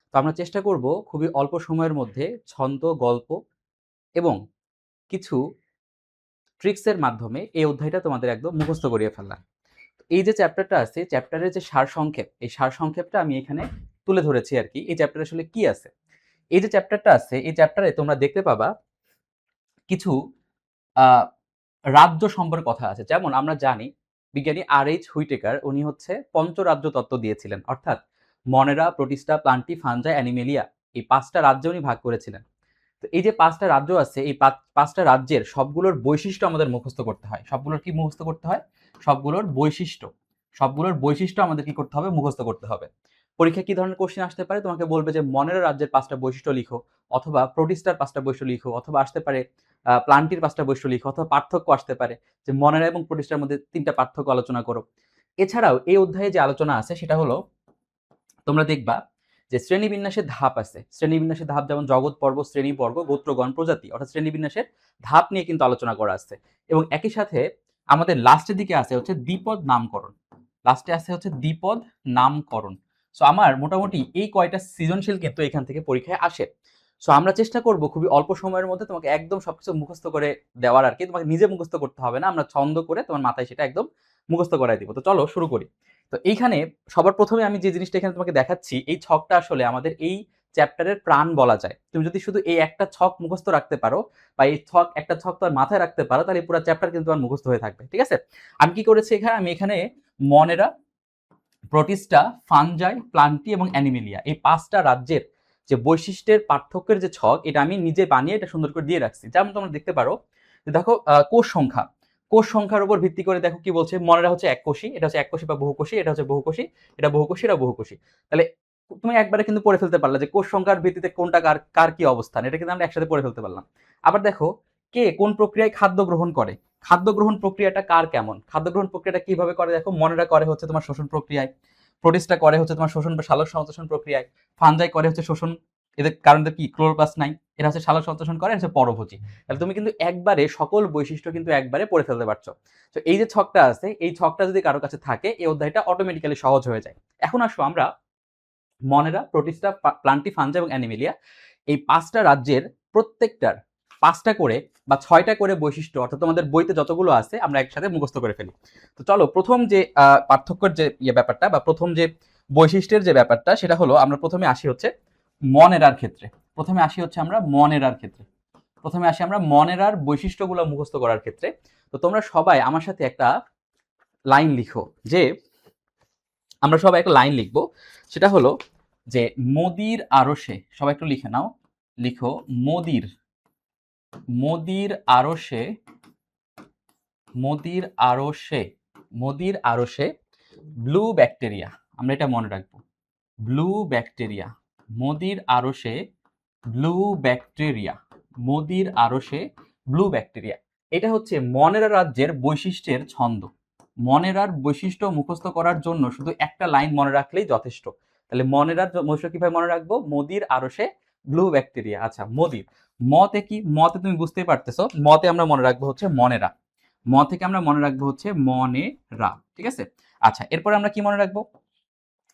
তো আমরা চেষ্টা করব খুবই অল্প সময়ের মধ্যে ছন্দ, গল্প এবং কিছু ট্রিক্সের মাধ্যমে এই অধ্যায়টা তোমাদের একদম মুখস্থ করিয়ে ফেলা। এই যে চ্যাপ্টারটা আছে, চ্যাপ্টারের যে সারসংক্ষেপ, এই সারসংক্ষেপটা আমি এখানে তুলে ধরেছি আর কি। এই চ্যাপ্টারে আসলে কি আছে? এই যে চ্যাপ্টারটা আছে, এই চ্যাপ্টারে তোমরা দেখতে পাবা কিছু আহ, রাজ্য সম্পর্কে কথা আছে। যেমন আমরা জানি বিজ্ঞানী আর.এইচ. হুইটেকার উনি হচ্ছে পঞ্চরাজ্য তত্ত্ব দিয়েছিলেন, অর্থাৎ মনেরা, প্রোটিস্টা, প্লান্টি, ফাঞ্জাই, অ্যানিমেলিয়া, এই 5টা রাজ্যে উনি ভাগ করেছিলেন। তো এই যে 5টা রাজ্য আছে, এই 5টা রাজ্যের সবগুলোর বৈশিষ্ট্য আমাদের মুখস্থ করতে হয়। সবগুলোর কি মুখস্থ করতে হয়? সবগুলোর বৈশিষ্ট্য। সবগুলোর বৈশিষ্ট্য আমাদের কি করতে হবে? মুখস্থ করতে হবে। পরীক্ষা কি ধরনের কোশ্চেন আসতে পারে? তোমাকে বলবে যে মনেরা রাজ্যের 5টা বৈশিষ্ট্য লিখো, অথবা প্রোটিস্টার 5টা বৈশিষ্ট্য লিখো, অথবা আসতে পারে প্লান্টির 5টা বৈশিষ্ট্য লিখো, অথবা পার্থক্য আসতে পারে যে মনেরা এবং প্রোটিস্টার মধ্যে 3টা পার্থক্য আলোচনা করো। এছাড়াও এই অধ্যায়ে যে আলোচনা আছে সেটা হলো, তোমরা দেখবা যে শ্রেণীবিন্যাসের ধাপ আছে। শ্রেণীবিন্যাসের ধাপ যেমন জগৎ পর্ব, শ্রেণী বর্গ, গোত্রগণ, প্রজাতি, অর্থাৎ শ্রেণীবিন্যাসের ধাপ নিয়ে কিন্তু আলোচনা করা আছে। এবং একই সাথে আমাদের লাস্টের দিকে আছে হচ্ছে দ্বিপদ নামকরণ। লাস্টে আছে হচ্ছে দ্বিপদ নামকরণ। সো আমার মোটামুটি এই কয়টা সৃজনশীল কিন্তু এখান থেকে পরীক্ষায় আসে। সো আমরা চেষ্টা করব খুবই অল্প সময়ের মধ্যে তোমাকে একদম সবকিছু মুখস্থ করে দেওয়ার আর কি। তোমাকে নিজে মুখস্থ করতে হবে না, আমরা ছন্দ করে তোমার মাথায় সেটা একদম মুখস্থ করাই দিব। তো চলো শুরু করি। তো এইখানে সবার প্রথমে আমি যে জিনিসটা এখানে তোমাকে দেখাচ্ছি, এই ছকটা আসলে আমাদের এই চ্যাপ্টারের প্রাণ বলা যায়। তুমি যদি শুধু এই একটা ছক মুখস্থ রাখতে পারো, বা এই একটা ছক তোমার মাথায় রাখতে পারো, তাহলে পুরো চ্যাপ্টার কিন্তু তোমার মুখস্থ হয়ে থাকবে। ঠিক আছে? আমি কি করেছি এখানে? আমি এখানে মনেরা, প্রোটিস্টা, ফানজাই, প্লান্টি এবং অ্যানিমেলিয়া, এই 5টা রাজ্যের যে বৈশিষ্ট্যের পার্থক্যের যে ছক, এটা আমি নিজে বানিয়ে এটা সুন্দর করে দিয়ে রাখছি। যেমন তোমরা দেখতে পারো যে দেখো কোষ সংখ্যা। কোষ সংখ্যার উপর ভিত্তি করে দেখো কি বলছে, মনেরা হচ্ছে এককোষী, এটা হচ্ছে এককোষী বা বহুকোষী, এটা হচ্ছে বহুকোষী, এটা বহুকোষী, এটা বহুকোষী। তাহলে তুমি একবারে কিন্তু পড়ে ফেলতে পারলা যে কোষ সংখ্যার ভিত্তিতে কোনটা কার কার কি অবস্থান, এটা কিন্তু আমরা একসাথে পড়ে ফেলতে পারলাম। আবার দেখো কে কোন প্রক্রিয়ায় খাদ্য গ্রহণ করে, খাদ্য গ্রহণ প্রক্রিয়াটা কার কেমন, খাদ্য গ্রহণ প্রক্রিয়াটা কিভাবে করে। দেখো মনেরা করে হচ্ছে তোমার শোষণ প্রক্রিয়ায়, প্রোটিস্টা করে হচ্ছে তোমার শোষণ বা সালোক সংশ্লেষণ প্রক্রিয়ায়, ফানজাই করে হচ্ছে শোষণ, এদের কারণ কি ক্লোরোপ্লাস্ট নাই, এরা হচ্ছে সালোক সংশ্লেষণ করে, হচ্ছে পরভোজী। তাহলে তুমি কিন্তু একবারে সকল বৈশিষ্ট্য কিন্তু একবারে পড়ে ফেলতে পারছো। তো এই যে ছকটা আছে, এই ছকটা যদি কারো কাছে থাকে, এই অধ্যায়টা অটোমেটিক্যালি সহজ হয়ে যায়। এখন আসো আমরা মনেরা, প্রোটিস্টা, প্লান্টি, ফাঞ্জা এবং অ্যানিমেলিয়া, এই 5টা রাজ্যের প্রত্যেকটার 5টা করে বা 6টা করে বৈশিষ্ট্য, অর্থাৎ তোমাদের বইতে যতগুলো আছে আমরা একসাথে মুখস্থ করে ফেলি। তো চলো প্রথম যে পার্থক্যের যে ব্যাপারটা, বা প্রথম যে বৈশিষ্ট্যের যে ব্যাপারটা, সেটা হলো আমরা প্রথমে আসি হচ্ছে মনেরার ক্ষেত্রে। প্রথমে আসি হচ্ছে আমরা মনেরার ক্ষেত্রে। প্রথমে আসি আমরা মনেরার বৈশিষ্ট্যগুলো মুখস্থ করার ক্ষেত্রে। তো তোমরা সবাই আমার সাথে একটা লাইন লিখো, যে আমরা সবাই একটা লাইন লিখবো, সেটা হলো যে মোদির আরশে, সবাই একটু লিখে নাও, লিখো মোদির, মোদির আরশে, মোদির আরশে, মোদির আরশে ব্লু ব্যাকটেরিয়া। আমরা এটা মনে রাখবো, ব্লু ব্যাকটেরিয়া, মোদির আরশে ব্লু ব্যাকটেরিয়া, মোদির আরশে ব্লু ব্যাকটেরিয়া। এটা হচ্ছে মনেরা রাজ্যের বৈশিষ্ট্যের ছন্দ। মনেরার বৈশিষ্ট্য মুখস্থ করার জন্য শুধু একটা লাইন মনে রাখলেই যথেষ্ট। তাহলে মনেরার বৈশিষ্ট্য কিভাবে মনে রাখবো? মোদির আরশে ব্লু ব্যাকটেরিয়া। আচ্ছা, মোদির মতে কি? মতে তুমি বুঝতেই পারতেছো, মতে আমরা মনে রাখবো হচ্ছে মনেরা। ম থেকে আমরা মনে রাখবো হচ্ছে মনেরা। ঠিক আছে? আচ্ছা, এরপরে আমরা কি মনে রাখবো?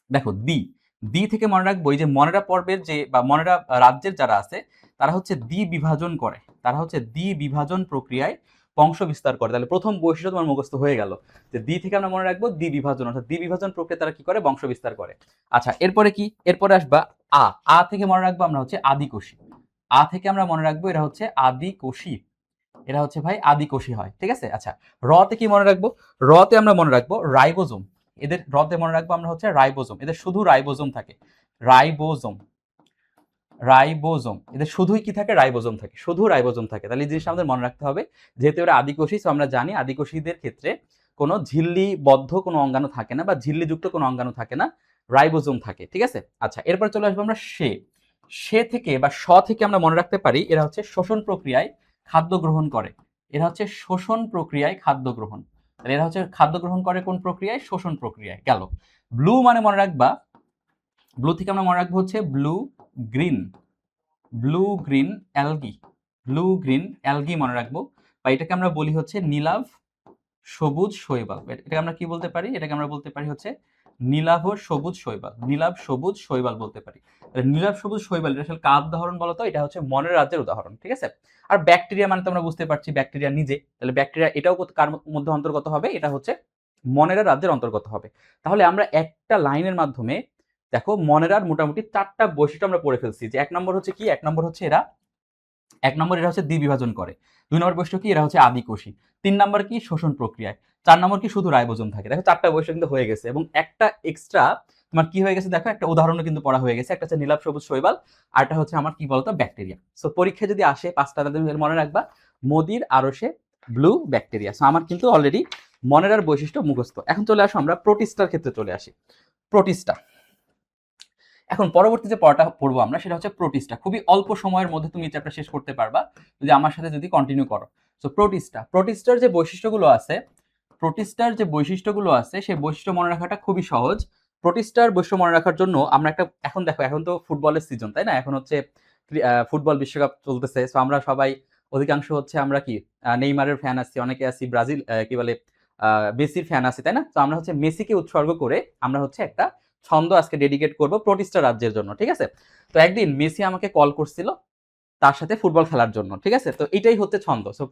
দেখো দ্বি, দ্বি থেকে মনে রাখবো এই যে মনেরা পর্বের যে বা মনেরা রাজ্যের যারা আছে, তারা হচ্ছে দ্বি বিভাজন করে, তারা হচ্ছে দ্বি বিভাজন প্রক্রিয়ায় বংশ বিস্তার করে। তাহলে প্রথম বৈশিষ্ট্য তোমার মুখস্থ হয়ে গেল, যে দ্বি থেকে আমরা মনে রাখবো দ্বি বিভাজন, অর্থাৎ দ্বি বিভাজন প্রক্রিয়া তারা কি করে? বংশ বিস্তার করে। আচ্ছা, এরপরে কি? এরপরে আসবা আ। আ থেকে মনে রাখবো আমরা হচ্ছে আদিকোষী। আ থেকে আমরা মনে রাখবো এরা হচ্ছে আদিকোষী, এরা হচ্ছে ভাই আদিকোষী হয়। ঠিক আছে? আচ্ছা, র তে কি মনে রাখবো? র তে আমরা মনে রাখবো রাইবোজোম। এদের র তে মনে রাখবো আমরা হচ্ছে রাইবোজোম, এদের শুধু রাইবোজোম থাকে, রাইবোজোম, রাইবোজোম, এদের শুধুই কি থাকে? রাইবোজোম থাকে, শুধু রাইবোজোম থাকে। তাহলে এই জিনিসটা আমাদের মনে রাখতে হবে, যেহেতু এরা আদিকোষী। তো আমরা জানি আদিকোষীদের ক্ষেত্রে কোনো ঝিল্লিবদ্ধ কোনো অঙ্গাণু থাকে না, বা ঝিল্লিযুক্ত কোনো অঙ্গাণু থাকে না, রাইবোজোম থাকে। ঠিক আছে? আচ্ছা, এরপর চলে আসবো আমরা সে। সে থেকে বা স থেকে আমরা মনে রাখতে পারি এরা হচ্ছে শোষণ প্রক্রিয়ায় খাদ্য গ্রহণ করে, এরা হচ্ছে শোষণ প্রক্রিয়ায় খাদ্য গ্রহণ। তাহলে এরা হচ্ছে খাদ্য গ্রহণ করে কোন প্রক্রিয়ায়? শোষণ প্রক্রিয়ায়। গেল। ব্লু মানে মনে রাখবা, ব্লু থেকে আমরা মনে রাখবো হচ্ছে blue green, blue green algae, blue green algae মনে রাখবো, বা এটাকে আমরা বলি হচ্ছে নীলাভ সবুজ শৈবাল। এটাকে আমরা কি বলতে পারি? এটাকে আমরা বলতে পারি হচ্ছে নীলাভ সবুজ শৈবাল, নীলাভ সবুজ শৈবাল বলতে পারি। নীলাভ সবুজ শৈবাল এটা আসলে কার উদাহরণ বলতো? এটা হচ্ছে মনের রাজ্যের উদাহরণ, ঠিক আছে। আর ব্যাকটেরিয়া মানে তো আমরা বুঝতে পারছি ব্যাকটেরিয়া নিজে, তাহলে ব্যাকটেরিয়া এটাও কার মধ্যে অন্তর্গত হবে? এটা হচ্ছে মনেরা রাজ্যের অন্তর্গত হবে। তাহলে আমরা একটা লাইনের মাধ্যমে দেখো মনেরার মোটামুটি 4টা বৈশিষ্ট্য আমরা পড়ে ফেলছি। যে এক নম্বর হচ্ছে কি? এক নম্বর হচ্ছে এরা হচ্ছে দ্বিবিভাজন করে। 2 নম্বর বৈশিষ্ট্য কি? এরা হচ্ছে আদিকোষী। 3 নম্বর কি? শোষণ প্রক্রিয়ায়। 4 নম্বর কি? শুধু রাইবোজোম থাকে। দেখো 4টা বৈশিষ্ট্য কিন্তু হয়ে গেছে এবং একটা এক্সট্রা তোমার কি হয়ে গেছে দেখো, একটা উদাহরণও কিন্তু পড়া হয়ে গেছে। একটা হচ্ছে নীলাভ সবুজ শৈবাল, আরটা হচ্ছে আমার কি বলতো? ব্যাকটেরিয়া। সো পরীক্ষায় যদি আসে 5টা তুমি মনে রাখবা মোদির আরশে ব্লু ব্যাকটেরিয়া। সো আমার কিন্তু অলরেডি মনেরার বৈশিষ্ট্য মুখস্থ। এখন চলে আসো আমরা প্রোটিস্টার ক্ষেত্রে চলে আসি। প্রোটিস্টা, এখন পরবর্তী যে পড়াটা পড়বো আমরা সেটা হচ্ছে প্রোটিস্টা। খুবই অল্প সময়ের মধ্যে তুমি চ্যাপ্টার শেষ করতে পারবা যদি আমার সাথে যদি কন্টিনিউ করো। সো প্রোটিস্টার যে বৈশিষ্ট্যগুলো আছে, সেই বৈশিষ্ট্য মনে রাখাটা খুবই সহজ। প্রোটিস্টার বৈশিষ্ট্য মনে রাখার জন্য আমরা একটা, এখন দেখো এখন তো ফুটবলের সিজন, তাই না? এখন হচ্ছে ফুটবল বিশ্বকাপ চলতেছে। সো আমরা সবাই অধিকাংশ হচ্ছে আমরা কি নেইমারের ফ্যান আছি, অনেকে আছি ব্রাজিল কি বলে মেসির ফ্যান আছি, তাই না? তো আমরা হচ্ছে মেসিকে উৎসর্গ করে আমরা হচ্ছে একটা ছন্দ আজকে ডেডিকেট করব প্রোটিস্টা রাজ্যের জন্য, ঠিক আছে। তো একদিন মেসি আমাকে কল করছিল তার সাথে ফুটবল খেলার জন্য, ঠিক আছে। তো এটাই হচ্ছে ছন্দ। সো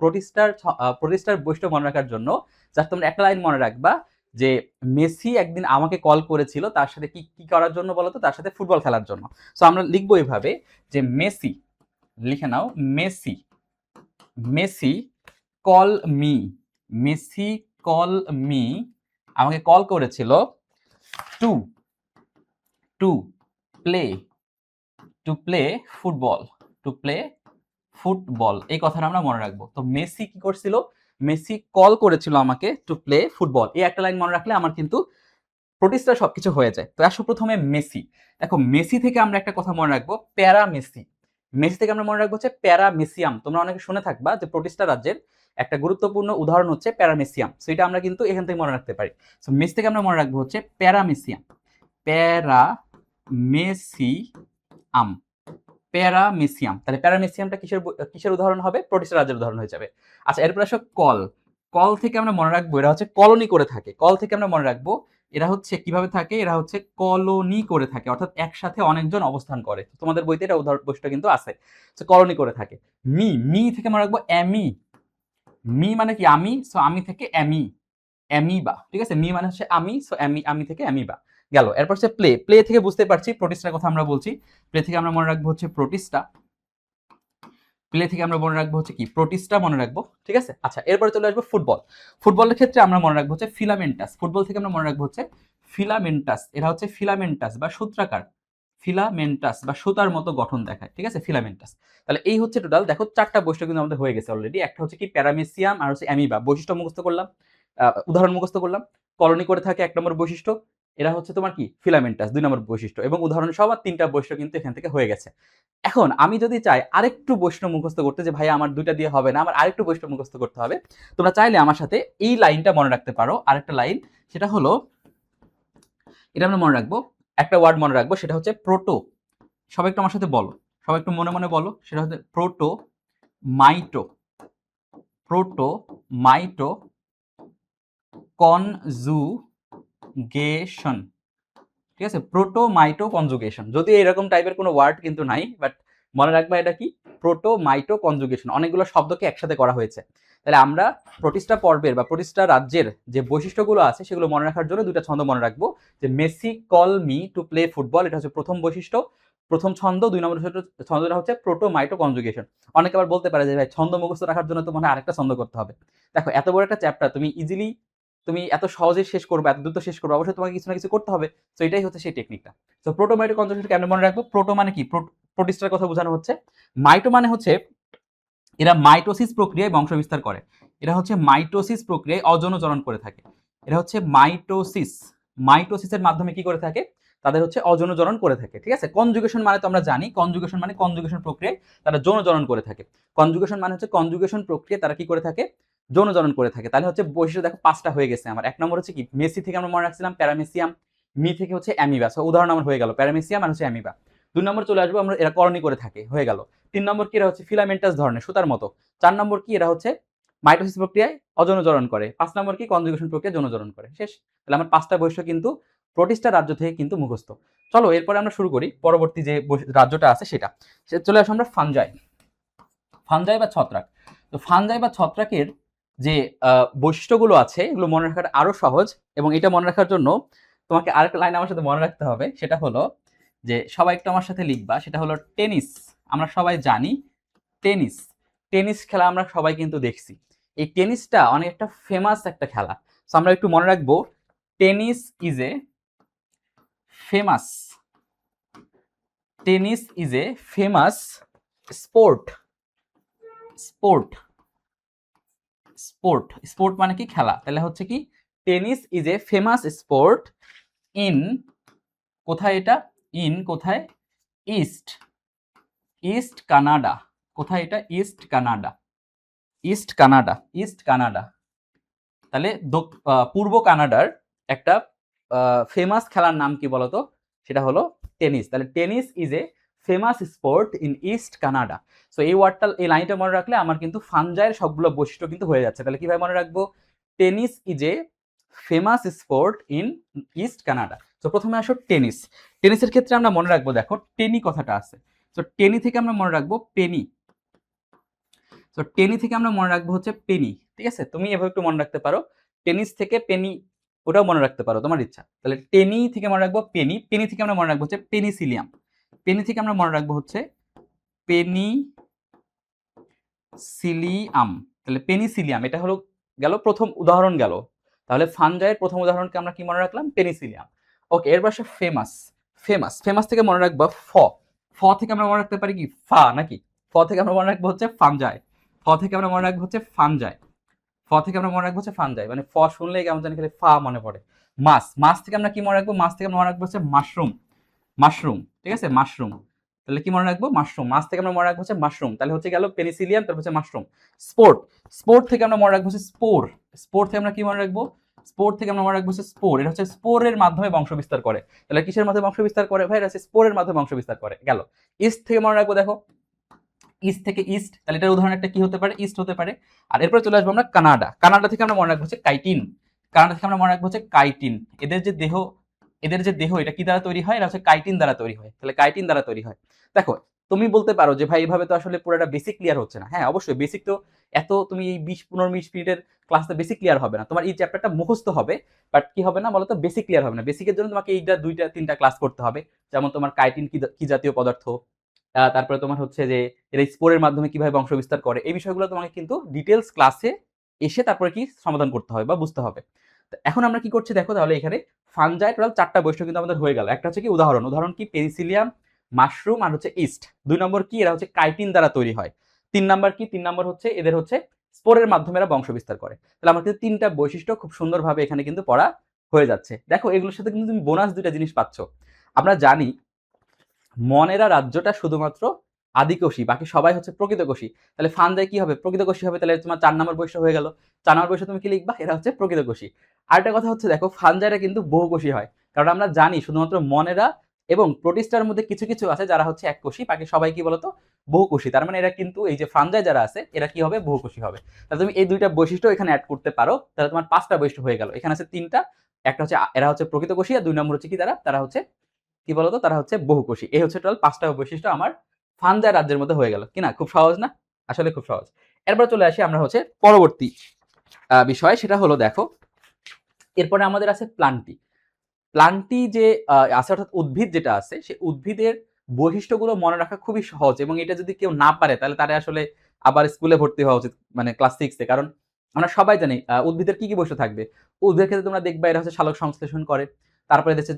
প্রোটিস্টার বৈশিষ্ট্য মনে রাখার জন্য জাস্ট তোমরা একটা লাইন মনে রাখবা যে মেসি একদিন আমাকে কল করেছিল তার সাথে কি কি করার জন্য বলতো? তার সাথে ফুটবল খেলার জন্য। সো আমরা লিখবো এইভাবে যে মেসি, লিখে নাও Messi, Messi call me, Messi call me, আমাকে কল করেছিল টু টু প্লে ফুটবল, এই কথাটা আমরা মনে রাখবো। তো মেসি কি করছিল? মেসি কল করেছিল আমাকে টু প্লে ফুটবল। এই একটা লাইন মনে রাখলে আমার কিন্তু প্রোটিস্টার সবকিছু হয়ে যায়। তো আসো প্রথমে মেসি। দেখো মেসি থেকে আমরা একটা কথা মনে রাখবো, প্যারা মেসি। মেসি থেকে আমরা মনে রাখবো হচ্ছে প্যারামেসিয়াম। তোমরা অনেকে শুনে থাকবা যে প্রোটিস্টা রাজ্যের একটা গুরুত্বপূর্ণ উদাহরণ হচ্ছে প্যারামেসিয়াম। সো এটা আমরা কিন্তু এখান থেকে মনে রাখতে পারি। সো মেসি থেকে আমরা মনে রাখবো হচ্ছে প্যারামেসিয়াম, প্যারামেসিয়াম, প্যারামেসিয়াম। তাহলে প্যারামেসিয়ামটা কিসের উদাহরণ হবে? প্রোটিস্টা রাজ্যের উদাহরণ হয়ে যাবে। আচ্ছা, এরপর আসো কল। কল থেকে আমরা মনে রাখবো এরা হচ্ছে কলোনি করে থাকে। কল থেকে আমরা মনে রাখবো এরা হচ্ছে কিভাবে থাকে? এরা হচ্ছে কলোনি করে থাকে, অর্থাৎ একসাথে অনেকজন অবস্থান করে। তোমাদের বইতে এটা উদাহরণ বৈশিষ্ট্য কিন্তু আছে। সো কলোনি করে থাকে। মি থেকে মনে রাখবো অ্যামি। মি মানে কি? আমি। সো আমি থেকে অ্যামি, অ্যামিবা, ঠিক আছে। মি মানে হচ্ছে আমি, সো আমি থেকে অ্যামিবা গেল। এরপর হচ্ছে প্লে থেকে বুঝতে পারছি প্রোটিস্টার কথা আমরা বলছি। প্লে থেকে আমরা মনে রাখবো হচ্ছে প্রোটিস্টা, প্লে থেকে আমরা মনে রাখবো হচ্ছে কি? প্রোটিস্টা মনে রাখবো, ঠিক আছে। আচ্ছা, এরপরে চলে আসবো ফুটবল। ফুটবলের ক্ষেত্রে আমরা মনে রাখবো হচ্ছে ফিলামেন্টাস। ফুটবল থেকে আমরা মনে রাখবো হচ্ছে ফিলামেন্টাস। এরা হচ্ছে ফিলামেন্টাস বা সূত্রাকার, ফিলামেন্টাস বা সুতার মতো গঠন দেখায়, ঠিক আছে, ফিলামেন্টাস। তাহলে এই হচ্ছে টোটাল দেখো 4টা বৈশিষ্ট্য কিন্তু আমাদের হয়ে গেছে অলরেডি। একটা হচ্ছে কি? প্যারামেসিয়াম, আর হচ্ছে অ্যামিবা। বৈশিষ্ট্য মুখস্থ করলাম, উদাহরণ মুখস্থ করলাম। কলোনি করে থাকে 1 নম্বর বৈশিষ্ট্য। এরা হচ্ছে তোমার কি? ফিলামেন্টাস 2 নম্বর বৈশিষ্ট্য, এবং উদাহরণ সহ 3টা বৈশিষ্ট্য কিন্তু এখান থেকে হয়ে গেছে। এখন আমি যদি চাই আরেকটু বৈষ্ণব মুখস্থ করতে, যে ভাই আমার 2টা দিয়ে হবে না, আমার আরেকটু বৈষ্ণব মুখস্থ করতে হবে, তোমরা চাইলে আমার সাথে এই লাইনটা মনে রাখতে পারো। আরেকটা লাইন, সেটা হলো, এটা আমরা মনে রাখবো, একটা ওয়ার্ড মনে রাখবো, সেটা হচ্ছে প্রোটো। সবাই একটু আমার সাথে বলো, সবাই একটু মনে মনে বলো, সেটা হচ্ছে প্রোটো মাইটো, প্রোটো মাইটো কনজুগেশন, ঠিক আছে। প্রোটো মাইটো কনজুগেশন, যদি এরকম টাইপের কোনো ওয়ার্ড কিন্তু নাই, বাট মনে রাখবা এটা কি? প্রোটো মাইটো কনজুগেশন, অনেকগুলো শব্দকে একসাথে করা হয়েছে। তাহলে আমরা প্রোটিস্টা পর্বের বা প্রোটিস্টা রাজ্যের যে বৈশিষ্ট্যগুলো আছে সেগুলো মনে রাখার জন্য 2টা ছন্দ মনে রাখবো। যে Messi call me to play football, এটা হচ্ছে প্রথম বৈশিষ্ট্য, প্রথম ছন্দ। 2 নম্বর ছন্দটা হচ্ছে প্রোটো মাইটো কনজুগেশন। অনেকে আবার বলতে পারে যে ভাই ছন্দ মুখস্থ রাখার জন্য তো মনে হয় আরেকটা ছন্দ করতে হবে। দেখো এত বড় একটা চ্যাপ্টার তুমি এত সহজে শেষ করবে, এত দ্রুত শেষ করবে, অবশ্যই তোমাকে কিছু না কিছু করতে হবে। তো এটাই হচ্ছে সেই টেকনিকটা। তো প্রোটো মাইটো কনজুগেশন কেমন মনে রাখবো? প্রোটো মানে কি? প্রোটিস্টার কথা বোঝানো হচ্ছে। মাইটো মানে হচ্ছে এরা মাইটোসিস প্রক্রিয়ায় বংশ বিস্তার করে। এরা হচ্ছে মাইটোসিস প্রক্রিয়ায় অযৌনজনন করে থাকে। এরা হচ্ছে মাইটোসিসের মাধ্যমে কি করে থাকে? তাদের হচ্ছে অযৌনজনন করে থাকে, ঠিক আছে। কনজুগেশন মানে তো আমরা জানি, কনজুগেশন মানে কনজুগেশন প্রক্রিয়ায় তারা যৌনজনন করে থাকে। কনজুগেশন মানে হচ্ছে কনজুগেশন প্রক্রিয়ায় তারা কি করে থাকে? যৌনজনন করে থাকে। তাহলে হচ্ছে বৈশিষ্ট্য দেখো 5টা হয়ে গেছে আমার। 1 নম্বর হচ্ছে কি? মেসি থেকে আমরা মনে রাখছিলাম প্যারামেসিয়াম, মি থেকে হচ্ছে অ্যামিবা। সো উদাহরণ আমার হয়ে গেল প্যারামেসিয়াম আর হচ্ছে অ্যামিবা। 2 নম্বর চলে আসবো আমরা, এরা করণী করে থাকে, হয়ে গেল। 3 নম্বর কি? এরা হচ্ছে ফিলামেন্টাস ধরনের, সুতার মতো। 4 নম্বর কি? এরা হচ্ছে মাইটোসিস প্রক্রিয়ায় অযৌনজনন করে। 5 নম্বর কি? কনজুগেশন প্রক্রিয়ায় যৌনজনন করে। শেষ। তাহলে আমার 5টা বৈশিষ্ট্য কিন্তু প্রোটিস্টা রাজ্য থেকে কিন্তু মুখস্থ। চলো এরপরে আমরা শুরু করি পরবর্তী যে রাজ্যটা আছে সেটা। চলে আসো আমরা ফানজাই। ফানজাই বা ছত্রাক। তো ফানজাই বা ছত্রাকের যে বৈশিষ্ট্যগুলো আছে এগুলো মনে রাখাটা আরো সহজ, এবং এটা মনে রাখার জন্য তোমাকে আরেকটা লাইন আমার সাথে মনে রাখতে হবে, সেটা হলো যে সবাই একটু আমার সাথে লিখবা, সেটা হলো টেনিস। আমরা সবাই জানি টেনিস, টেনিস খেলা আমরা সবাই কিন্তু দেখছি। এই টেনিসটা অনেক একটা ফেমাস একটা খেলা। সো আমরা একটু মনে রাখবো tennis is a famous, tennis is a famous sport. Sport, sport, sport মানে কি খেলা, তাহলে হচ্ছে কি tennis is a famous sport in, কোথায় এটা, ইন কোথায়, ইস্ট, ইস্ট কানাডা। কোথায় এটা, east Canada, east Canada, east Canada. তাহলে পূর্ব কানাডার একটা ফেমাস খেলার নাম কি বলতো, সেটা হলো টেনিস। তাহলে tennis is a famous sport in east Canada. So এই ওয়ার্ডটা, এই লাইনটা মনে রাখলে আমার কিন্তু ফানজাইয়ের সবগুলো বৈশিষ্ট্য কিন্তু হয়ে যাচ্ছে। তাহলে কিভাবে মনে রাখবো, tennis is a famous sport in east Canada. তো প্রথমে আসো টেনিস। টেনিসের ক্ষেত্রে আমরা মনে রাখবো, দেখো টেনি কথাটা আছে, তো টেনি থেকে আমরা মনে রাখবো পেনি। তো টেনি থেকে আমরা মনে রাখবো হচ্ছে পেনি, ঠিক আছে। তুমি এভাবে একটু মনে রাখতে পারো, টেনিস থেকে পেনি, ওটাও মনে রাখতে পারো তোমার ইচ্ছা। তাহলে টেনি থেকে মনে রাখবো পেনি, পেনি থেকে আমরা মনে রাখবো হচ্ছে পেনিসিলিয়াম, পেনি থেকে আমরা মনে রাখবো হচ্ছে পেনিসিলিয়াম। তাহলে পেনিসিলিয়াম এটা হলো গেল প্রথম উদাহরণ গেল। তাহলে ফানজাইয়ের প্রথম উদাহরণকে আমরা কি মনে রাখলাম, পেনিসিলিয়াম। ওকে, এর পাশে ফেমাস। ফেমাস, ফেমাস থেকে মনে রাখবো ফ, ফ থেকে আমরা মনে রাখতে পারি কি ফা নাকি, ফ থেকে আমরা মনে রাখবো হচ্ছে ফানজাই, ফ থেকে আমরা মনে রাখবো হচ্ছে ফানজাই, ফ থেকে আমরা মনে রাখবো হচ্ছে ফানজাই, মানে ফ শুনলেই কেমন জানি খালি ফা মনে পড়ে। মাছ, মাছ থেকে আমরা কি মনে রাখবো, মাছ থেকে আমরা মনে রাখবো হচ্ছে মাশরুম, মাশরুম, ঠিক আছে, মাশরুম। তাহলে কি মনে রাখবো, মাশরুম। মাছ থেকে আমরা মনে রাখবো হচ্ছে মাশরুম, তাহলে হচ্ছে গেল পেনিসিলিয়াম, তারপর হচ্ছে মাশরুম। স্পোর্ট, স্পোর্ট থেকে আমরা মনে রাখবো হচ্ছে স্পোর, স্পোর থেকে আমরা কি মনে রাখবো, স্পোর থেকে আমরা মনে রাখবো হচ্ছে স্পোর, এটা হচ্ছে স্পোরের মাধ্যমে বংশ বিস্তার করে। তাহলে কিসের মাধ্যমে বংশ বিস্তার করে ভাই, এটা হচ্ছে স্পোরের মাধ্যমে বংশ বিস্তার করে। গেল ইস্ট থেকে মনে রাখবো, দেখো ইস্ট থেকে ইস্ট, তাহলে এটার উদাহরণ একটা কি হতে পারে, ইস্ট হতে পারে। আর এরপরে চলে আসবো আমরা কানাডা। কানাডা থেকে আমরা মনে রাখবো হচ্ছে কাইটিন, কানাডা থেকে আমরা মনে রাখবো হচ্ছে কাইটিন। এদের যে দেহ, এদের যে দেহ এটা কি দ্বারা তৈরি হয়, এটা হচ্ছে কাইটিন দ্বারা তৈরি হয়। তাহলে কাইটিন দ্বারা তৈরি হয়। দেখো তুমি বলতে পারো যে ভাই এইভাবে তো আসলে পুরোটা বেসিক ক্লিয়ার হচ্ছে না। হ্যাঁ অবশ্যই বেসিক তো এত তুমি এই 20-15 মিনিটের ক্লাসে বেসিক ক্লিয়ার হবে না, তোমার এই চ্যাপ্টারটা মুখস্থ হবে, বাট কি হবে না বলতো, বেসিক ক্লিয়ার হবে না। বেসিকের জন্য তোমাকে এইটা 2-3টা ক্লাস করতে হবে, যেমন তোমার কাইটিন কি জাতীয় পদার্থ, তারপরে তোমার হচ্ছে যে এরা স্পোরের মাধ্যমে কিভাবে বংশ বিস্তার করে, এই বিষয়গুলো তোমাকে কিন্তু ডিটেলস ক্লাসে এসে তারপরে কি সমাধান করতে হবে বা বুঝতে হবে। এখন আমরা কি করছি দেখো, তাহলে এখানে ফানজাই টোটাল 4টা বৈশিষ্ট্য কিন্তু আমাদের হয়ে গেল। একটা হচ্ছে কি উদাহরণ, উদাহরণ কি পেনিসিলিয়াম, মাশরুম আর হচ্ছে ইস্ট। 2 নম্বর কি, এরা হচ্ছে কাইটিন দ্বারা তৈরি হয়। 3 নম্বর কি, 3 নম্বর হচ্ছে এদের হচ্ছে স্পোরের মাধ্যমে এরা বংশ বিস্তার করে। তাহলে আমার কিন্তু 3টা বৈশিষ্ট্য খুব সুন্দরভাবে এখানে কিন্তু পড়া হয়ে যাচ্ছে। দেখো এগুলোর সাথে কিন্তু তুমি বোনাস 2টা জিনিস পাচ্ছ। আমরা জানি মনেরা রাজ্যটা শুধুমাত্র আদিকোষী, বাকি সবাই হচ্ছে প্রকৃতকোষী। তাহলে ফানজাই কি হবে, প্রকৃতকোষী হবে। তাহলে তোমার 4 নম্বর বৈশিষ্ট্য হয়ে গেল। 4 নম্বর বৈশিষ্ট্য তুমি কি লিখবা, এরা হচ্ছে প্রকৃতকোষী। আরেকটা কথা হচ্ছে দেখো ফানজাইরা কিন্তু বহুকোষী হয়, কারণ আমরা জানি শুধুমাত্র মনেরা এবং প্রোটিস্টার মধ্যে কিছু কিছু আছে যারা হচ্ছে এককোষী, বাকি সবাই কি বলতো বহুকোষী। তার মানে এরা কিন্তু এই যে ফানজাই যারা আছে এরা কি হবে, বহুকোষী হবে। তাহলে তুমি এই 2টা বৈশিষ্ট্য এখানে অ্যাড করতে পারো, তাহলে তোমার 5টা বৈশিষ্ট্য হয়ে গেল। এখানে আছে 3টা, একটা হচ্ছে এরা হচ্ছে প্রকৃতকোষী, আর 2 নম্বর হচ্ছে কি তারা হচ্ছে কি বলতো, তারা হচ্ছে বহুকোষী। এই হচ্ছে টোটাল 5টা বৈশিষ্ট্য আমার ফানজাই রাজ্যের মধ্যে হয়ে গেল। কিনা খুব সহজ না, আসলে খুব সহজ। এরপর চলে আসি আমরা হচ্ছে পরবর্তী বিষয়, সেটা হলো দেখো এরপরে আমাদের আছে প্লান্টি। প্লান্টি যে আছে অর্থাৎ উদ্ভিদ যেটা আছে, সেই উদ্ভিদের বৈশিষ্ট্যগুলো মনে রাখা খুবই সহজ, এবং এটা যদি কেউ না পারে তাহলে তারা আসলে আবার স্কুলে ভর্তি হওয়া উচিত, মানে ক্লাস 6-এ। কারণ আমরা সবাই জানি উদ্ভিদের কি কি বৈশিষ্ট্য থাকবে। উদ্ভিদের ক্ষেত্রে তোমরা দেখবা এরা হচ্ছে সালোক সংশ্লেষণ করে, তারপরে হচ্ছে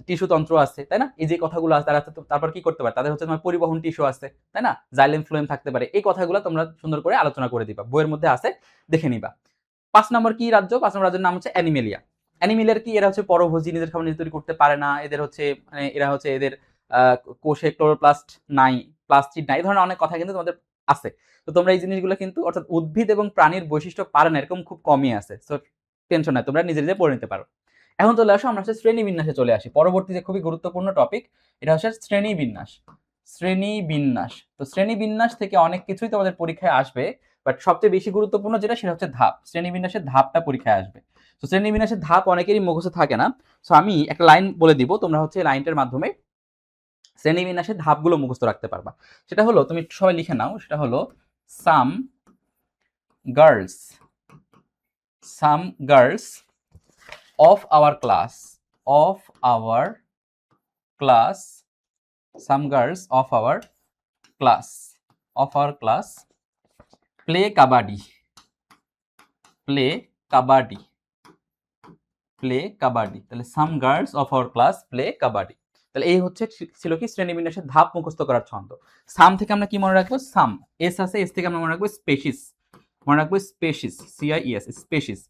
টিস্যু তন্ত্র আছে, তাই না, এই যে কথাগুলো আছে তারা তারপর কি করতে পারে, তাদের হচ্ছে তোমার পরিবহন টিস্যু আছে, তাই না, জাইলেম ফ্লোয়েম থাকতে পারে। এই কথাগুলো তোমরা সুন্দর করে আলোচনা করে দিবা, বইয়ের মধ্যে আছে, দেখে নিবা। 5 নম্বর কি রাজ্য, 5 নম্বর রাজ্যের নাম হচ্ছে অ্যানিমেলিয়া। অ্যানিমেলিয়ার কি, এরা হচ্ছে পরভোজী, নিজের খাবার নিজে তৈরি করতে পারে না। এদের হচ্ছে মানে এরা হচ্ছে এদের কোষে ক্লোরোপ্লাস্ট নাই, প্লাস্টিড নাই, এই ধরনের অনেক কথা কিন্তু তোমাদের আছে। তো তোমরা এই জিনিসগুলো কিন্তু অর্থাৎ উদ্ভিদ এবং প্রাণীর বৈশিষ্ট্য পারে না এরকম খুব কমই আছে। সো টেনশন নাই, তোমরা নিজে নিজে পড়ে নিতে পারো। এখন চলে আসো আমরা হচ্ছে শ্রেণীবিন্যাসে চলে আসি। পরবর্তী যে খুবই গুরুত্বপূর্ণ টপিক, এটা হচ্ছে শ্রেণীবিন্যাস। শ্রেণীবিন্যাস, তো শ্রেণীবিন্যাস থেকে অনেক কিছুই তোমাদের পরীক্ষায় আসবে, বাট সবচেয়ে বেশি গুরুত্বপূর্ণ যেটা সেটা হচ্ছে ধাপ। শ্রেণীবিন্যাসের ধাপটা পরীক্ষায় আসবে। তো তো শ্রেণীবিন্যাসের ধাপ অনেকেরই মুখস্থ থাকে না। সো আমি একটা লাইন বলে দিব, তোমরা হচ্ছে লাইনটার মাধ্যমে শ্রেণীবিন্যাসের ধাপগুলো মুখস্থ রাখতে পারবা। সেটা হলো, তুমি সবাই লিখে নাও, সেটা হলো সাম girls of our class some girls of our class play kabaddi তাহলে some girls of our class play kabaddi। তাহলে এই হচ্ছে ছিল কি শ্রেণীবিন্যাসের ধাপ মুখস্থ করার ছন্দ। সাম থেকে আমরা কি মনে রাখবো? সাম, এস আছে, এস থেকে আমরা মনে রাখবো স্পেসিস, CIES স্পেসিস।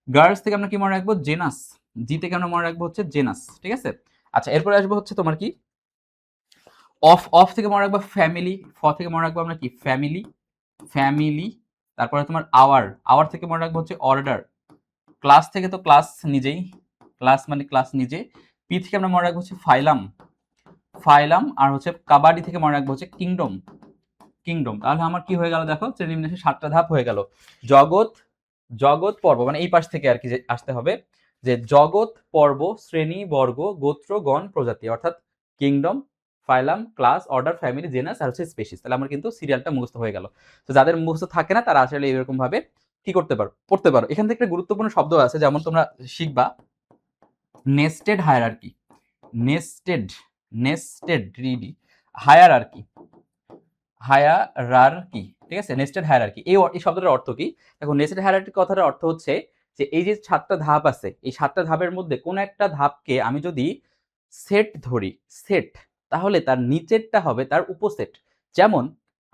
গার্লস থেকে আমরা কি মনে রাখবো? জেনাস, জি থেকে আমরা মনে রাখবো হচ্ছে জেনাস, ঠিক আছে। আচ্ছা, এরপরে আসবো হচ্ছে তোমার কি অফ থেকে মনে রাখবো ফ্যামিলি, ফ থেকে মনে রাখবো আমরা কি ফ্যামিলি। তারপরে তোমার আওয়ার থেকে মনে রাখবো হচ্ছে অর্ডার। ক্লাস থেকে তো ক্লাস নিজেই, ক্লাস মানে ক্লাস নিজে। পি থেকে আমরা মনে রাখবো হচ্ছে ফাইলাম। আর হচ্ছে কাবাডি থেকে মনে রাখবো হচ্ছে কিংডম। তাহলে আমার কি হয়ে গেল দেখো, শ্রেণীবিন্যাসের 7টা ধাপ হয়ে গেল। জগৎ পর্ব, মানে এই পাশ থেকে আর কি আসতে হবে, যে জগৎ পর্ব, শ্রেণী, বর্গ, গোত্র, গণ, প্রজাতি, অর্থাৎ kingdom, phylum, class, order, family, genus আর হচ্ছে স্পেসিস। তাহলে আমার কিন্তু সিরিয়ালটা মুখস্থ হয়ে গেল। তো যাদের মুখস্থ থাকে না তারা আসলে এরকম ভাবে কি করতে পারো, পড়তে পারো। এখান থেকে একটা গুরুত্বপূর্ণ শব্দ আছে, যেমন তোমরা শিখবা নেস্টেড হায়ারার্কি, হায়ারার্কি, ঠিক আছে, নেস্টেড হায়ারার্কি। এই শব্দটার অর্থ কি? দেখো, নেস্টেড হায়ারার্কি কথাটার অর্থ হচ্ছে যে এই যে 7টা ধাপ আছে, এই 7টা ধাপের মধ্যে কোন একটা ধাপকে আমি যদি সেট ধরি, তাহলে তার নিচেরটা হবে তার উপসেট। যেমন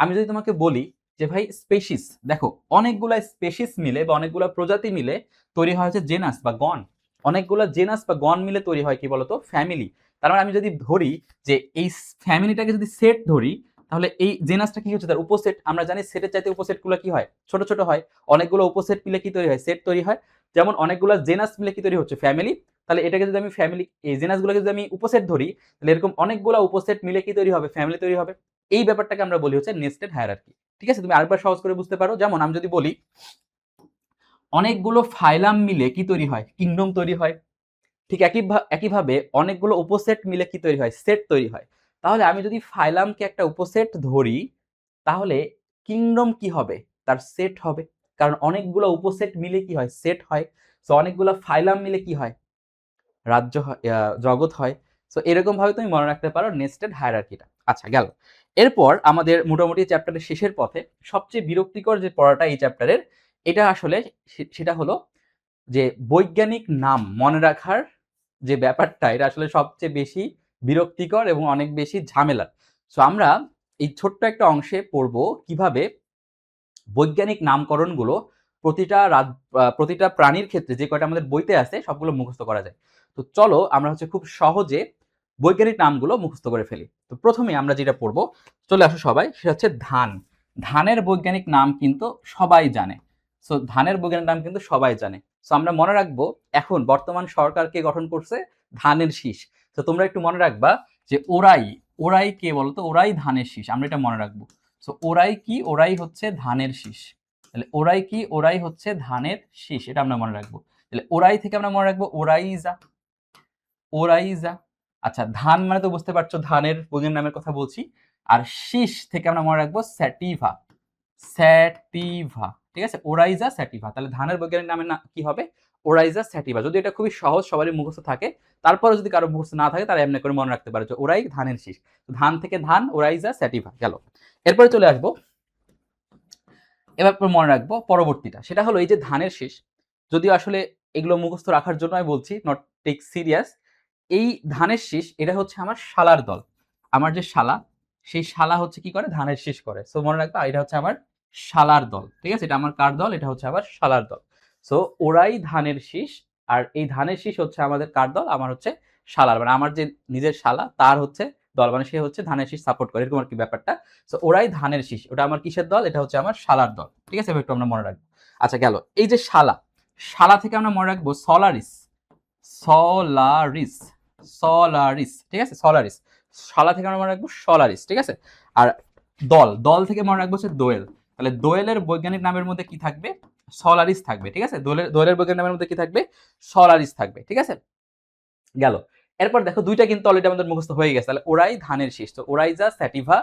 আমি যদি তোমাকে বলি যে ভাই স্পেসিস, দেখো অনেকগুলা স্পেসিস মিলে বা অনেকগুলা প্রজাতি মিলে তৈরি হয় হচ্ছে জেনাস বা গণ। অনেকগুলো জেনাস বা গণ মিলে তৈরি হয় কি বলতো? ফ্যামিলি। তার মানে আমি যদি ধরি যে এই ফ্যামিলিটাকে যদি সেট ধরি, তাহলে এই জেনাসটা কি হচ্ছে? তার উপসেট। আমরা জানি সেটের চাইতে উপসেটগুলো কি হয়? ছোট ছোট হয়। অনেকগুলো উপসেট মিলে কি তৈরি হয়? সেট তৈরি হয়। যেমন অনেকগুলো জেনাস মিলে কি তৈরি হচ্ছে? ফ্যামিলি। তাহলে এটাকে যদি আমি ফ্যামিলি, এই জেনাসগুলোকে যদি আমি উপসেট ধরি, তাহলে এরকম অনেকগুলো উপসেট মিলে কি তৈরি হবে? ফ্যামিলি তৈরি হবে। এই ব্যাপারটাকে আমরা বলি হচ্ছে নেস্টেড হায়ারার্কি, ঠিক আছে। তুমি আরেকবার সহজ করে বুঝতে পারো, যেমন আমি যদি বলি অনেকগুলো ফাইলাম মিলে কি তৈরি হয়? কিংডম তৈরি হয়। ঠিক একইভাবে অনেকগুলো উপসেট মিলে কি তৈরি হয়? সেট তৈরি হয়। তাহলে আমি যদি ফাইলামকে একটা উপসেট ধরি, তাহলে কিংডম কি হবে? তার সেট হবে। কারণ অনেকগুলো উপসেট মিলে কি হয়? সেট হয়। সো অনেকগুলো ফাইলাম মিলে কি হয়? রাজ্য হয়, জগৎ হয়। সো এরকম ভাবে তুমি মনে রাখতে পারো নেস্টেড হায়ারার্কিটা। আচ্ছা, গেল। এরপর আমাদের মোটামুটি চ্যাপ্টারের শেষের পথে সবচেয়ে বিরক্তিকর যে পড়াটা এই চ্যাপ্টারের, এটা আসলে সেটা হলো যে বৈজ্ঞানিক নাম মনে রাখার যে ব্যাপারটা, এটা আসলে সবচেয়ে বেশি বিরক্তিকর এবং অনেক বেশি ঝামেলার। সো আমরা এই ছোট্ট একটা অংশে পড়বো কিভাবে বৈজ্ঞানিক নামকরণগুলো প্রতিটা প্রাণীর ক্ষেত্রে যে কয়টা আমাদের বইতে আছে সবগুলো মুখস্থ করা যায়। তো চলো আমরা হচ্ছে খুব সহজে বৈজ্ঞানিক নামগুলো মুখস্থ করে ফেলি। তো প্রথমে আমরা যেটা পড়বো, চলে আসো সবাই, সেটা হচ্ছে ধান। ধানের বৈজ্ঞানিক নাম কিন্তু সবাই জানে। সো ধানের বৈজ্ঞানিক নাম কিন্তু সবাই জানে। সো আমরা মনে রাখবো, এখন বর্তমান সরকারকে গঠন করছে ধানের শীষ। তো তোমরা একটু মনে রাখবা যে ওরাই কে বলতো? ওরাই ধানের শীষ, আমরা এটা মনে রাখবো। সো ওরাই কি? ওরাই হচ্ছে ধানের শীষ। তাহলে ওরাই কি? ওরাই হচ্ছে ধানের শীষ, এটা আমরা মনে রাখবো। তাহলে ওরাই থেকে আমরা মনে রাখবো ওরাইজা। আচ্ছা, ধান মানে তো বুঝতে পারছো ধানের বৈজ্ঞানিক নামের কথা বলছি। আর শীষ থেকে আমরা মনে রাখবো স্যাটিভা, ঠিক আছে, ওরাইজা স্যাটিভা। তাহলে ধানের বৈজ্ঞানিক নামের কি হবে? ওরাইজা স্যাটিভা। যদি এটা খুবই সহজ, সবারই মুখস্থ থাকে, তারপরে যদি কারো মুখস্থ না থাকে তারা এমনি করে মনে রাখতে পারে যে ওরাই ধানের শীষ। ধান থেকে ধান, ওরাইজা স্যাটিভা, গেল। এরপরে চলে আসবো, এবার মনে রাখবো পরবর্তীটা, সেটা হলো এই যে ধানের শীষ। যদিও আসলে এগুলো মুখস্থ রাখার জন্য আমি বলছি, নট টেক সিরিয়াস। এই ধানের শীষ, এটা হচ্ছে আমার শালার দল। আমার যে শালা, সেই শালা হচ্ছে কি করে? ধানের শীষ করে। সো মনে রাখবা, এটা হচ্ছে আমার শালার দল, ঠিক আছে। এটা আমার কার দল? এটা হচ্ছে আমার শালার দল। সো ওরাই ধানের শীষ, আর এই ধানের শীষ হচ্ছে আমাদের কার দল? আমার হচ্ছে শালার, মানে আমার যে নিজের শালা তার হচ্ছে দল, মানে সে হচ্ছে ধানের শীষ সাপোর্ট করে, এরকম আর কি ব্যাপারটা। সো ওরাই ধানের শীষ, ওটা আমার কিসের দল? এটা হচ্ছে আমার শালার দল, ঠিক আছে। একটু আমরা মনে রাখবো। আচ্ছা, গেল। এই যে শালা থেকে আমরা মনে রাখবো সলারিস, ঠিক আছে, সলারিস। শালা থেকে আমরা মনে রাখবো সলারিস, ঠিক আছে। আর দল থেকে মনে রাখবো হচ্ছে দোয়েল। তাহলে দোয়েলের বৈজ্ঞানিক নামের মধ্যে কি থাকবে? সলারিস থাকবে, ঠিক আছে। দোয়েলের বৈজ্ঞানিক নামের মধ্যে কি থাকবে? সলারিস থাকবে, ঠিক আছে। গেল। এরপর দেখো দুইটা কিন্তু অলরেডি আমাদের মুখস্থ হয়ে গেছে। তাহলে ওরাই ধানের শীষ, তো ওরাইজা স্যাটিভা।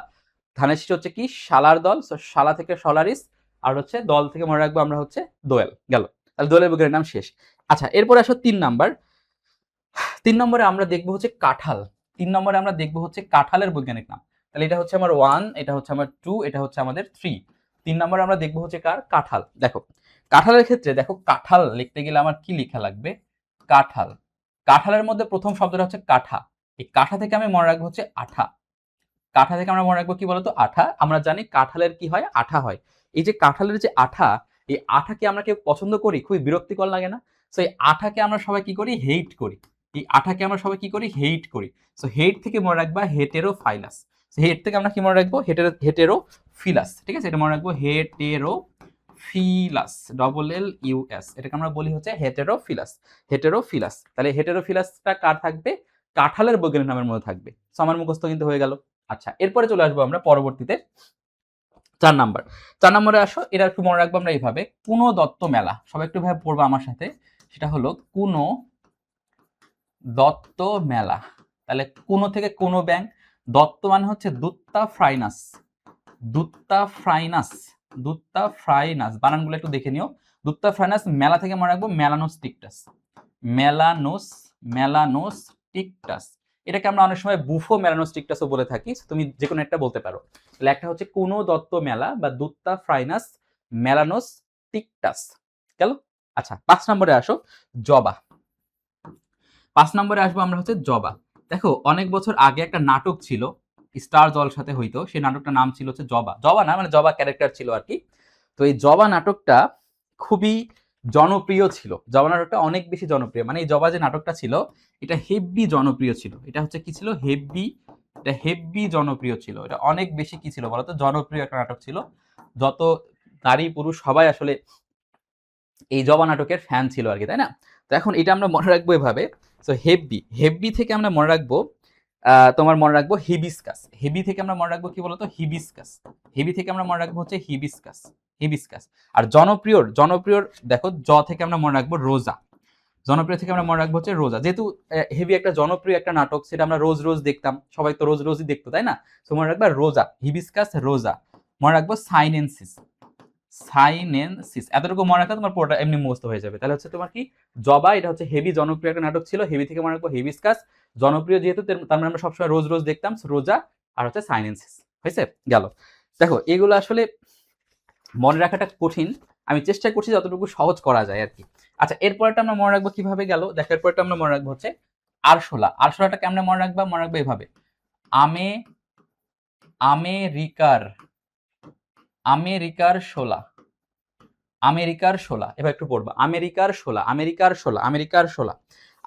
ধানের শীষ হচ্ছে কি? শালার দল, সো শালা থেকে সলারিস, আর হচ্ছে দল থেকে মনে রাখবো আমরা হচ্ছে দোয়েল। গেল। তাহলে দোয়েলের বৈজ্ঞানিক নাম শেষ। আচ্ছা, এরপরে আসো 3 নাম্বার। 3 নম্বরে আমরা দেখবো হচ্ছে কাঁঠাল। 3 নম্বরে আমরা দেখবো হচ্ছে কাঁঠালের বৈজ্ঞানিক নাম। তাহলে এটা হচ্ছে আমার 1, এটা হচ্ছে আমার 2, এটা হচ্ছে আমাদের 3। 3 নম্বরে আমরা দেখবো হচ্ছে কার? কাঁঠাল। দেখো কাঁঠালের ক্ষেত্রে দেখো, কাঁঠাল লিখতে গেলে আমার কি লেখা লাগবে? কাঁঠাল। কাঁঠালের মধ্যে প্রথম শব্দটা হচ্ছে কাঠা। এই কাঠা থেকে আমি মনে রাখবো হচ্ছে আঠা। কাঠা থেকে আমরা মনে রাখবো কি বলতো? আঠা। আমরা জানি কাঁঠালের কি হয়? আঠা হয়। এই যে কাঁঠালের যে আঠা, এই আঠাকে আমরা কেউ পছন্দ করি? খুবই বিরক্তিকর লাগে না? সো এই আঠাকে আমরা সবাই কি করি? হেইট করি। এই আঠাকে আমরা সবাই কি করি? হেইট করি। সো হেইট থেকে মনে রাখবা হেটেরোফাইলাস। হেড থেকে আমরা কি মনে রাখবো? হেটেরোফিলাস, ঠিক আছে। এটা মনে রাখবো হেটেরোফিলাস, LLUS। এটাকে আমরা বলি হচ্ছে হেটেরোফিলাস। হেটেরোফিলাস। তাহলে হেটেরোফিলাসটা কার থাকবে? কাঁঠালের বৈজ্ঞানিক নামের মধ্যে থাকবে। সো আমার মুখস্থ কিন্তু হয়ে গেল। আচ্ছা, এরপরে চলে আসবো আমরা পরবর্তীতে 4 নাম্বার। 4 নম্বরে আসো, এটা একটু মনে রাখবো আমরা এইভাবে, কুনো দত্ত মেলা। সবাই একটু ভাবে পড়বো আমার সাথে। সেটা হলো কুনো দত্ত মেলা। তাহলে কুনো থেকে কোনো ব্যাংক, দত্ত মানে হচ্ছে দুত্তা ফ্রাইনাস। দুত্তা ফ্রাইনাস, দুত্তা ফ্রাইনাস, বানানগুলো একটু দেখে নিও। দুত্তা ফ্রাইনাস। মেলা থেকে মনে রাখবো মেলানোস্টিকটাস। মেলানোস্টিকটাস। এটাকে আমরা অনেক সময় বুফো মেলানোস্টিকটাসও বলে থাকি। তুমি যে কোনো একটা বলতে পারো। তাহলে একটা হচ্ছে কুনো দত্ত মেলা বা দুত্তা ফ্রাইনাস মেলানোস্টিকটাস। গেল। আচ্ছা, 5 নম্বরে আসো, জবা। 5 নম্বরে আসবো আমরা হচ্ছে জবা। দেখো অনেক বছর আগে একটা নাটক ছিল, স্টার জলসাতে হইতো। সেই নাটকটার নাম ছিল হচ্ছে জবা। জবা না, মানে জবা ক্যারেক্টার ছিল আর কি। তো এই জবা নাটকটা খুবই জনপ্রিয় ছিল। জবা নাটকটা অনেক বেশি জনপ্রিয়, মানে এই জবা যে নাটকটা ছিল এটা হেভি জনপ্রিয় ছিল। এটা হচ্ছে কি ছিল? হেভি। এটা হেভি জনপ্রিয় ছিল। এটা অনেক বেশি কি ছিল বলতো? জনপ্রিয় একটা নাটক ছিল। যত নারী পুরুষ সবাই আসলে এই জবা নাটকের ফ্যান ছিল আর কি, তাই না? তো এখন এটা আমরা মনে রাখবো এভাবে। সো হেভি থেকে আমরা মনে রাখবো তোমার মনে রাখবো হিবিস্কাস। হেভি থেকে আমরা মনে রাখবো কি বলতো? হিবিস্কাস। হেভি থেকে আমরা মনে রাখবো হচ্ছে হিবিস্কাস। হিবিস্কাস। আর জনপ্রিয়র দেখো, জ থেকে আমরা মনে রাখবো রোজা। জনপ্রিয় থেকে আমরা মনে রাখবো হচ্ছে রোজা। যেহেতু হেভি একটা জনপ্রিয় একটা নাটক, সেটা আমরা রোজ রোজ দেখতাম, সবাই তো রোজ রোজই দেখতো, তাই না? তো মনে রাখবা রোজা, হিবিস্কাস, রোজা। মনে রাখবো সাইনেনসিস। সাইনেনসিস। এতটুকু মনে রাখা তোমার পুরোটা এমনি মুখস্থ হয়ে যাবে। তাহলে হচ্ছে তোমার কি? জবা, এটা হচ্ছে হেভি জনপ্রিয় একটা নাটক ছিল। হেভি থেকে মনে রাখবো হিবিস্কাস। জনপ্রিয় যেহেতু, তার মানে আমরা সবসময় রোজ রোজ দেখতাম, রোজা। আর হচ্ছে সাইনেনসিস। হয়েছে? গেল। দেখো এগুলো আসলে মনে রাখাটা কঠিন। আমি চেষ্টা করছি যতটুকু সহজ করা যায় আর কি। আচ্ছা, এরপরটা আমরা মনে রাখবো কিভাবে? গেল। দেখো এরপরটা আমরা মনে রাখবো হচ্ছে আরশোলা। আরশোলাটা কেমনে মনে রাখবা? মনে রাখবো এভাবে, আমে আমেরিকার আমেরিকার শোলা। আমেরিকার শোলা। এবার একটু পড়বা, আমেরিকার শোলা, আমেরিকার শোলা, আমেরিকার শোলা,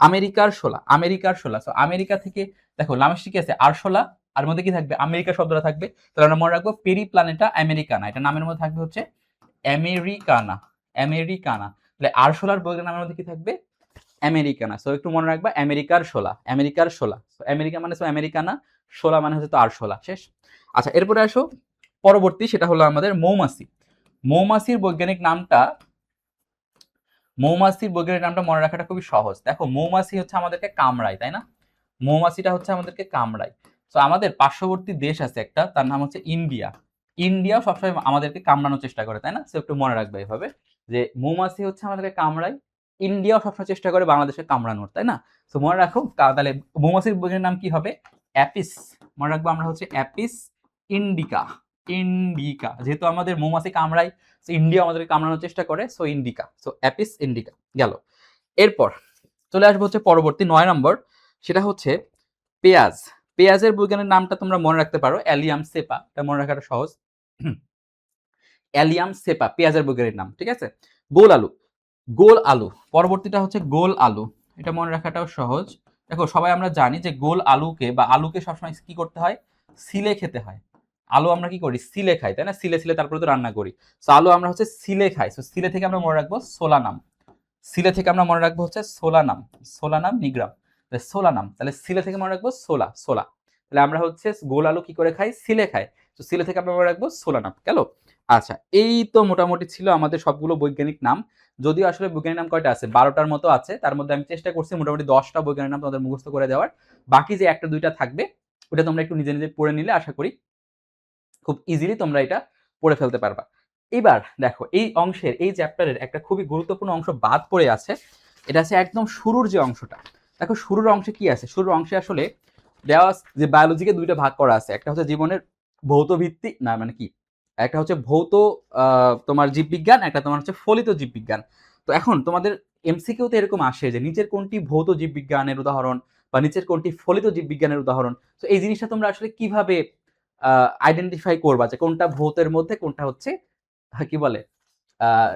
আমেরিকার শোলা, আমেরিকার শোলা। সো আমেরিকা থেকে দেখো লামেশটি কি আছে? আরশোলা। আর মধ্যে কি থাকবে? আমেরিকা শব্দটা থাকবে। তাহলে আমরা মনে রাখবো পেরি প্ল্যানেটা আমেরিকানা। এটা নামের মধ্যে থাকবে হচ্ছে আমেরিকানা। আমেরিকানা। তাহলে আরশোলার বৈজ্ঞানিক নামের মধ্যে কি থাকবে? আমেরিকানা। সো একটু মনে রাখবা আমেরিকার শোলা, আমেরিকার শোলা। সো আমেরিকা মানে সো আমেরিকানা, শোলা মানে হচ্ছে তো আরশোলা। শেষ। আচ্ছা, এরপরে আসো পরবর্তী, সেটা হলো আমাদের মৌমাছি। মৌমাছির বৈজ্ঞানিক নামটা, মৌমাছির বৈজ্ঞানিক নামটা মনে রাখাটা খুবই সহজ। দেখো মৌমাছি হচ্ছে আমাদেরকে কামড়ায়, তাই না? মৌমাছিটা হচ্ছে আমাদেরকে কামড়ায়। তো আমাদের পার্শ্ববর্তী দেশ আছে একটা, তার নাম হচ্ছে ইন্ডিয়া। ইন্ডিয়াও সবসময় আমাদেরকে কামড়ানোর চেষ্টা করে, তাই না? সো একটু মনে রাখবে এভাবে, যে মৌমাছি হচ্ছে আমাদেরকে কামড়ায়, ইন্ডিয়াও সবসময় চেষ্টা করে বাংলাদেশে কামড়ানোর, তাই না? তো মনে রাখো তাহলে মৌমাছির বৈজ্ঞানিক নাম কি হবে? অ্যাপিস। মনে রাখবো আমরা হচ্ছে অ্যাপিস ইন্ডিকা। ইন্ডিকা, যেহেতু আমাদের মৌমাছি কামড়ায়, ইন্ডিয়া আমাদেরকে কামড়ানোর চেষ্টা করে, so indica. So Apis indica. গেল। এরপর চলে আসবো হচ্ছে পরবর্তী 9 নম্বর, সেটা হচ্ছে পেঁয়াজ। পেঁয়াজের বৈজ্ঞানিক নামটা তোমরা মনে রাখতে পারো অ্যালিয়াম সেপা। এটা মনে রাখাটা সহজ। অ্যালিয়াম সেপা পেঁয়াজের বৈজ্ঞানিক নাম, ঠিক আছে। গোল আলু। গোল আলু, পরবর্তীটা হচ্ছে গোল আলু। এটা মনে রাখাটাও সহজ। দেখো সবাই আমরা জানি যে গোল আলুকে বা আলুকে সবসময় কি করতে হয়? সিলে খেতে হয়। আলু আমরা কি করি? সিলে খাই, তাই না? সিলে সিলে তারপরে তো রান্না করি। সো আলু আমরা হচ্ছে সিলে খাই। সো সিলে থেকে আমরা মনে রাখবো সোলানাম। সিলে থেকে আমরা মনে রাখবো হচ্ছে সোলানাম। সোলানাম নিগ্রাম। সোলানাম। তাহলে সিলে থেকে মনে রাখবো সোলা। সোলা। তাহলে আমরা হচ্ছে গোল আলু কি করে খাই? সিলে খাই। তো সিলে থেকে আমরা মনে রাখবো সোলানাম। গেল। আচ্ছা, এই তো মোটামুটি ছিল আমাদের সবগুলো বৈজ্ঞানিক নাম। যদিও আসলে বৈজ্ঞানিক নাম কয়টা আছে, 12টার মতো আছে। তার মধ্যে আমি চেষ্টা করছি মোটামুটি 10টা বৈজ্ঞানিক নাম তোমাদের মুখস্থ করে দেওয়ার। বাকি যে 1টা 2টা থাকবে ওটা তোমরা একটু নিজে নিজে পড়ে নিলে আশা করি খুব ইজিলি তোমরা এটা পড়ে ফেলতে পারবা। এবার দেখো, এই অংশের এই চ্যাপ্টারের একটা খুবই গুরুত্বপূর্ণ অংশ বাদ পড়ে আছে। এটা আছে একদম শুরুর যে অংশটা। দেখো শুরুর অংশে কি আছে, শুরুর অংশে আসলে দেওয়া যে বায়োলজিকে 2টা ভাগ করা আছে। একটা হচ্ছে জীবনের ভৌত ভিত্তিক, না মানে কি, একটা হচ্ছে ভৌত তোমার জীববিজ্ঞান, একটা তোমার হচ্ছে ফলিত জীববিজ্ঞান। তো এখন তোমাদের এমসিকিউতে এরকম আসে যে নিচের কোনটি ভৌত জীববিজ্ঞানের উদাহরণ বা নিচের কোনটি ফলিত জীববিজ্ঞানের উদাহরণ। তো এই জিনিসটা তোমরা আসলে কিভাবে আইডেন্টিফাই করবা যে কোনটা ভৌতের মধ্যে, কোনটা হচ্ছে কি বলে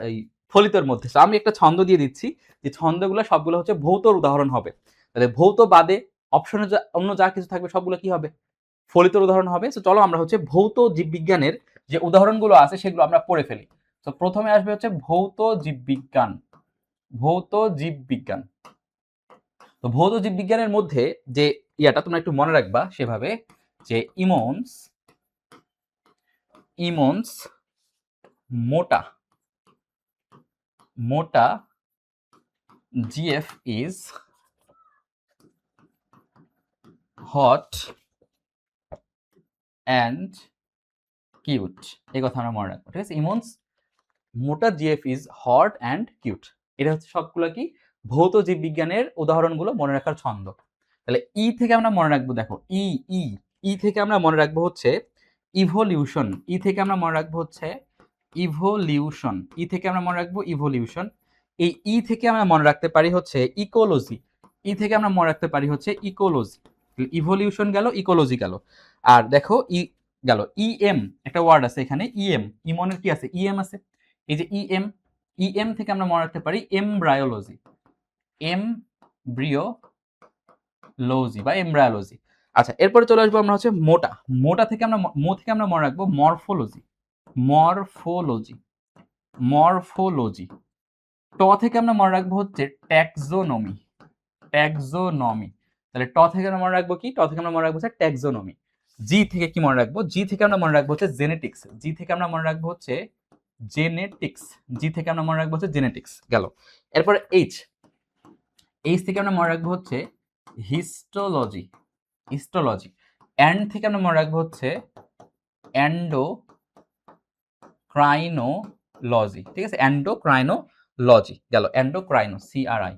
এই ফলিতর মধ্যে। তো আমি একটা ছন্দ দিয়ে দিচ্ছি, যে ছন্দগুলো সবগুলো হচ্ছে ভৌতর উদাহরণ হবে। তাহলে ভৌত বাদে অপশনে অন্য যা কিছু থাকবে সবগুলো কি হবে, ফলিতর উদাহরণ হবে। তো চলো আমরা হচ্ছে ভৌত জীববিজ্ঞানের যে উদাহরণগুলো আছে সেগুলো আমরা পড়ে ফেলি। তো প্রথমে আসবে হচ্ছে ভৌত জীববিজ্ঞান। ভৌত জীববিজ্ঞান, তো ভৌত জীববিজ্ঞানের মধ্যে যে ইয়াটা তোমরা একটু মনে রাখবা সেভাবে, যে ইমন্স ইমন্স মোটা মোটা GF is hot and cute, এই কথা আমরা মনে রাখবো, ঠিক আছে। ইমন্স মোটা GF is hot and cute, এটা হচ্ছে সবগুলো কি ভৌত জীববিজ্ঞানের উদাহরণগুলো মনে রাখার ছন্দ। তাহলে ই থেকে আমরা মনে রাখবো, দেখো ই ই ই থেকে আমরা মনে রাখবো হচ্ছে ইভলিউশন। ই থেকে আমরা মনে রাখবো হচ্ছে ইভলিউশন। ই থেকে আমরা মনে রাখবো ইভলিউশন। এই ই থেকে আমরা মনে রাখতে পারি হচ্ছে ইকোলজি। ই থেকে আমরা মনে রাখতে পারি হচ্ছে ইকোলজি। ইভলিউশন গেল, ইকোলজি গেল। আর দেখো ই গেল, ইএম একটা ওয়ার্ড আছে এখানে, ইএম ইমনের কি আছে, ইএম আছে। এই যে ইএম, ইএম থেকে আমরা মনে রাখতে পারি এমব্রায়োলজি। এমব্রিওলজি বা এমব্রায়োলজি। আচ্ছা, এরপরে চলে আসবো আমরা হচ্ছে মোটা। মোটা থেকে আমরা থেকে আমরা মনে রাখবো মরফোলজি। Morphology morphology. ট থেকে আমরা মনে রাখবো হচ্ছে ট্যাক্সোনমি। ট্যাক্সোনমি, তাহলে ট থেকে আমরা মনে রাখবো কি, ট থেকে আমরা মনে রাখবো হচ্ছে ট্যাক্সোনমি। জি থেকে কি মনে রাখবো, জি থেকে আমরা মনে রাখবো হচ্ছে জেনেটিক্স। জি থেকে আমরা মনে রাখবো হচ্ছে জেনেটিক্স। জি থেকে আমরা মনে রাখবো হচ্ছে জেনেটিক্স গেল। এরপরে এইচ, এইচ থেকে আমরা মনে রাখবো হচ্ছে হিস্টোলজি। হিস্টোলজি। এন্ড থেকে আমরা মনে রাখবো হচ্ছে এন্ডোক্রাইনোলজি, ঠিক আছে, এন্ডোক্রাইনোলজি গেল, এন্ডোক্রাইনো CRI।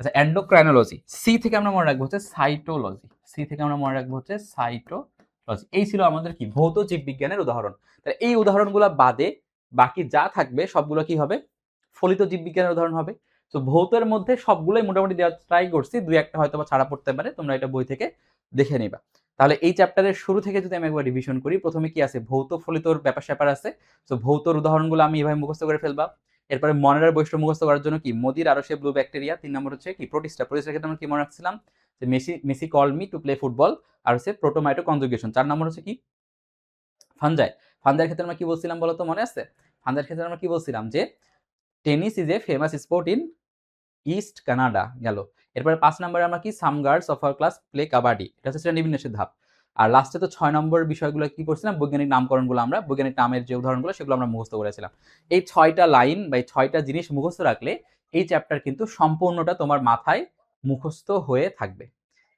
আচ্ছা, এন্ডোক্রাইনোলজি। সি থেকে আমরা মনে রাখবো হচ্ছে সাইটোলজি। সি থেকে আমরা মনে রাখবো হচ্ছে সাইটোলজি। এই ছিল আমাদের কি ভৌত জীববিজ্ঞানের উদাহরণ। তাহলে এই উদাহরণগুলো বাদে বাকি যা থাকবে সবগুলো কি হবে, ফলিত জীববিজ্ঞানের উদাহরণ হবে। তো ভৌতের মধ্যে সবগুলোই মোটামুটি দেওয়ার ট্রাই করছি, 2-1টা হয়তো বা ছাড়া পড়তে পারে, তোমরা এটা বই থেকে দেখে নিবা। তাহলে এই চ্যাপ্টারের শুরু থেকে যদি আমি একবার রিভিশন করি, প্রথমে কি আছে, ভৌত ফলিতর ব্যাপার স্যাপার আছে। তো ভৌতর উদাহরণগুলো আমি এভাবে মুখস্থ করে ফেলবা। এরপরে মনেরার বৈশিষ্ট্য মুখস্থ করার জন্য কি, মোদির আরো সে ব্লু ব্যাকটেরিয়া। 3 নম্বর হচ্ছে কি প্রোটিস্টা। প্রোটিস্টার ক্ষেত্রে আমরা কি মনে রাখছিলাম, যে Messi call me to play football. আর হচ্ছে প্রোটোমাইটো কনজুগেশন। 4 নম্বর হচ্ছে কি ফানজাই। ফানজাইয়ের ক্ষেত্রে আমরা কি বলছিলাম বলো তো, মনে আছে? ফানজাইয়ের ক্ষেত্রে আমরা কি বলছিলাম, যে tennis is a famous sport in east Canada গেল। এরপরে 5 নম্বরে আমরা কি, সাম girls of our class play kabaddi, এটা হচ্ছে শ্রেণীবিন্যাসের ধাপ। আর লাস্টে তো 6 নম্বর বিষয়গুলো কি করছিলাম, বৈজ্ঞানিক নামকরণগুলো, আমরা বৈজ্ঞানিক নামের যে উদাহরণগুলো সেগুলো আমরা মুখস্থ করেছিলাম। এই 6টা লাইন বা 6টা জিনিস মুখস্থ রাখলে এই চ্যাপ্টার কিন্তু সম্পূর্ণটা তোমার মাথায় মুখস্থ হয়ে থাকবে।